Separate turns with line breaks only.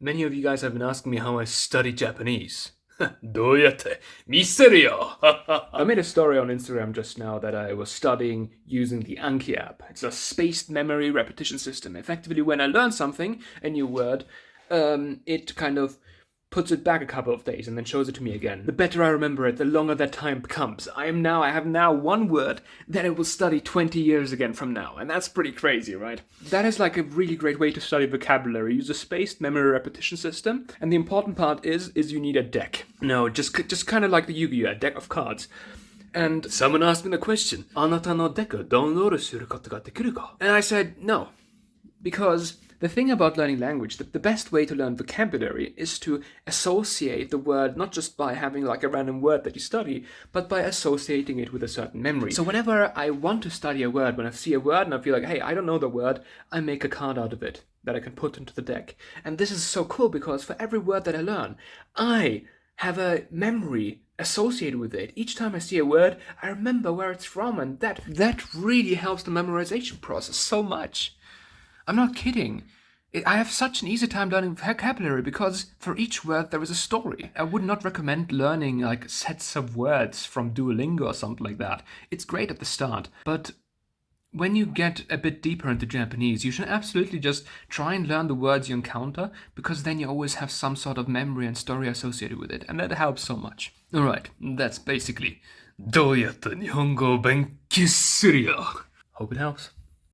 Many of you guys have been asking me how I study Japanese. どうやって見せるよ I made a story on Instagram just now that I was studying using the Anki app. It's a spaced memory repetition system. Effectively, when I learn something, a new word, it kind of puts it back a couple of days and then shows it to me again. The better I remember it, the longer that time becomes. I have now one word that I will study 20 years again from now, and that's pretty crazy, right? That is like a really great way to study vocabulary. Use a spaced memory repetition system, and the important part is you need a deck. No, just kind of like the Yu-Gi-Oh! A deck of cards. And someone asked me the question, あなたのデックをダウンロードすることができるか? And I said no, because the thing about learning language, the best way to learn vocabulary is to associate the word not just by having like a random word that you study, but by associating it with a certain memory. So whenever I want to study a word, when I see a word and I feel like, hey, I don't know the word, I make a card out of it that I can put into the deck. And this is so cool because for every word that I learn, I have a memory associated with it. Each time I see a word, I remember where it's from, and that really helps the memorization process so much. I'm not kidding. I have such an easy time learning vocabulary because for each word there is a story. I would not recommend learning like sets of words from Duolingo or something like that. It's great at the start, but when you get a bit deeper into Japanese, you should absolutely just try and learn the words you encounter, because then you always have some sort of memory and story associated with it, and that helps so much. Alright, that's basically どうやって日本語を勉強するよ. Hope it helps.